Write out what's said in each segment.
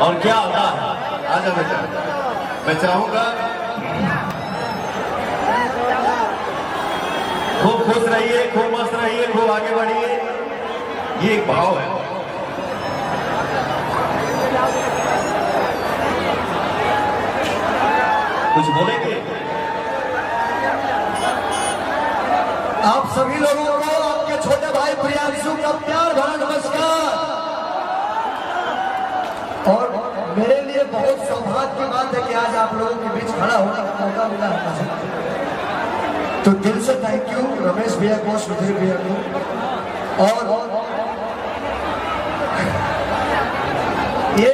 और क्या होता है? आजा बेटा, मैं चाहूंगा खूब खुश रहिए, खूब मस्त रहिए, खूब आगे बढ़िए। ये एक भाव है। कुछ बोलेंगे? आप सभी लोगों को आपके छोटे भाई प्रियांशु का प्यार भरा नमस्कार। और मेरे लिए बहुत सौभाग्य की बात है कि आज आप लोगों के बीच खड़ा होने का मौका मिला है। तो दिल से थैंक यू रमेश भैया को, सुधीर भैया को। और ये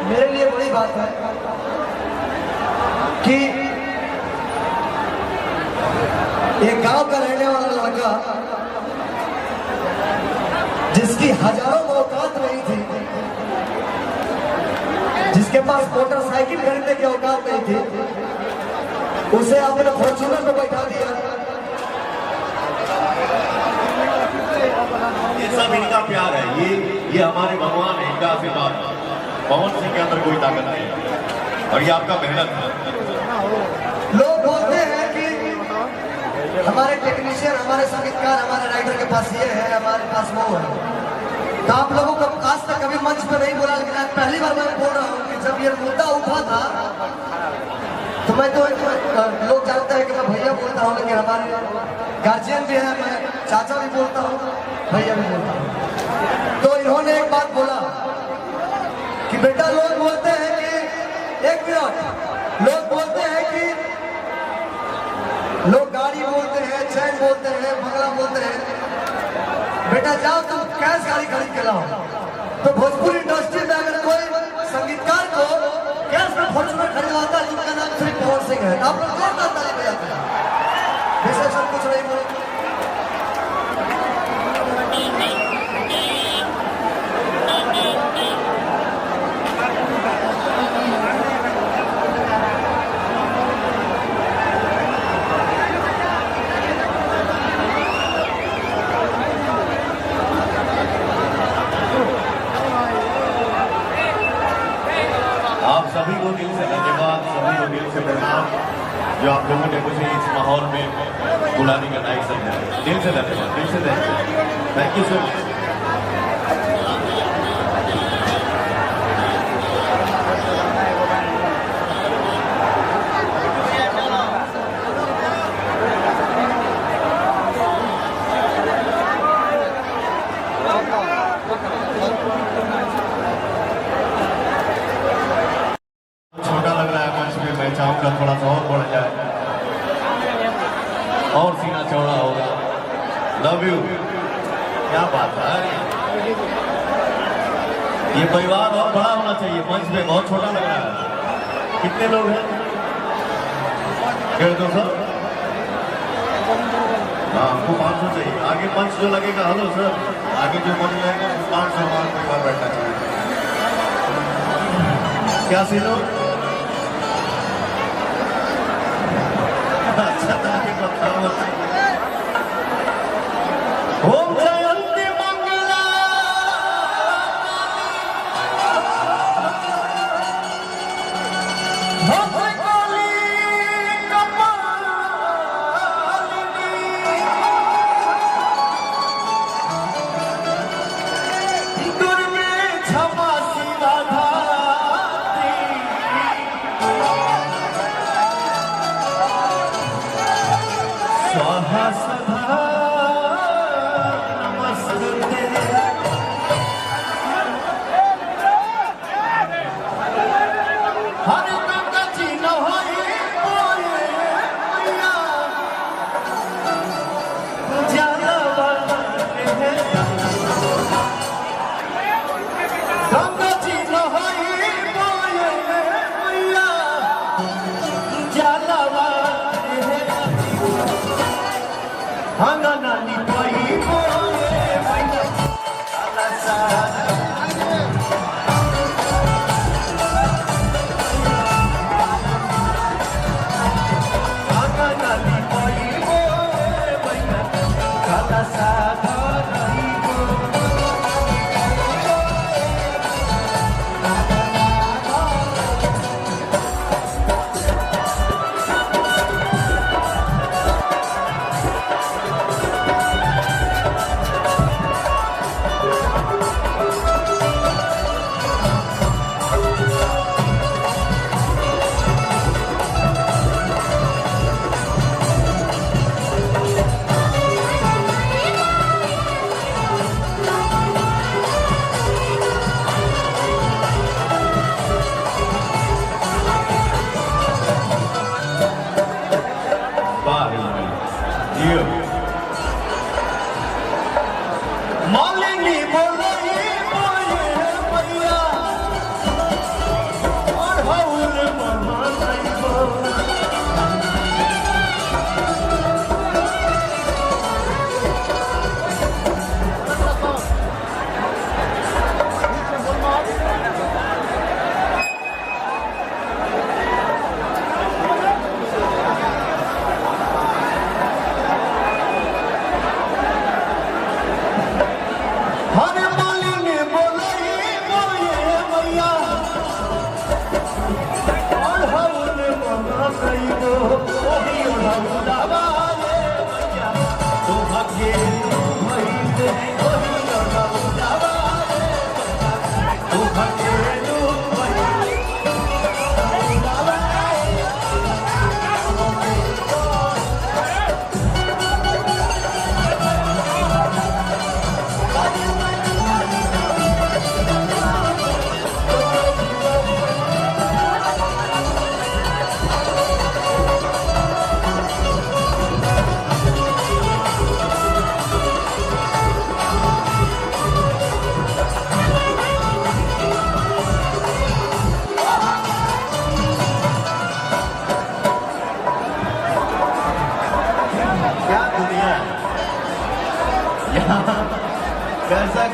मेरे लिए बड़ी बात है कि एक गांव का रहने वाला लड़का जिसकी हजारों औकात नहीं थी, जिसके पास मोटरसाइकिल खरीदने की औकात नहीं थी, उसे आपने फॉर्च्यूनर में बैठा दिया। ये सब इनका प्यार है। ये हमारे भगवान है, इनका आशीर्वाद। पवन सिंह के अंदर कोई ताकत नहीं है और ये आपका मेहनत है। लोग बोलते हैं कि हमारे टेक्नीशियन, हमारे संगीतकार, हमारे राइटर के पास ये है, हमारे पास वो है। तो आप लोगों को आज तक कभी मंच पे नहीं बोला, लेकिन आज पहली बार मैं बोल रहा हूँ कि जब ये मुद्दा उठा था तो मैं तो लोग जानते हैं कि मैं भैया बोलता हूँ, लेकिन हमारे गार्जियन भी है, मैं चाचा भी बोलता हूँ, भैया भी बोलता हूँ। तो इन्होंने एक बात बोला कि बेटा, लोग बोलते हैं कि एक मिनट, लोग बोलते हैं कि लोग गाड़ी बोलते हैं, चैन बोलते हैं, बंगला बोलते हैं। बेटा जाओ तुम कैश गाड़ी खरीद के लाओ। तो भोजपुरी इंडस्ट्री में अगर कोई संगीतकार को कैश में फॉर्च्यूनर खरीदवाता है, उनका नाम सिर्फ पवन सिंह है। आप लोग जोरदार ताली बजाते हैं। विशेष सब कुछ नहीं बोले। आप सभी को दिल से धन्यवाद, सभी को दिल से प्रणाम जो आप लोगों ने मुझे इस माहौल में बुलाने का लायक समझा। दिल से धन्यवाद, दिल से धन्यवाद। Thank you so much. मैं चाहूंगा थोड़ा सा और बढ़ जाए और सीना चौड़ा होगा। Love you. क्या बात है, ये परिवार और बड़ा होना चाहिए। मंच में बहुत छोटा लग रहा है। कितने लोग हैं? 150-200। हाँ, हमको 500 चाहिए। आगे मंच जो लगेगा, हेलो सर, आगे जो मंच लगेगा 500 परिवार बैठना चाहिए। क्या सीन हो? ओम जयंती मंगला स्वाहा सदा नमस्ते। हरे गंगा जी नहाए बोले मैया जाला है। गंगा जी नहाए बोले मैया जाला हंगा नानी पाई बोले मैया जाला सा। Sa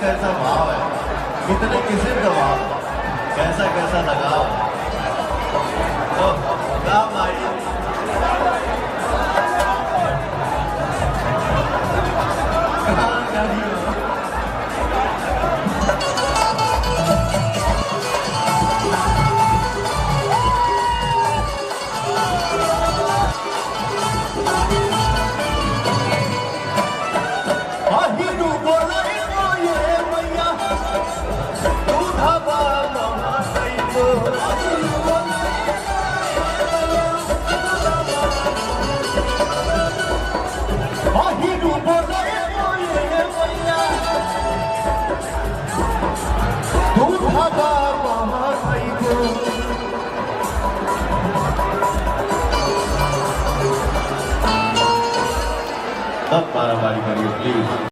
कैसा भाव है, कितने किस्म का भाव, कैसा कैसा लगाव है। तो काम आई अब मारा मारी करिए प्लीज।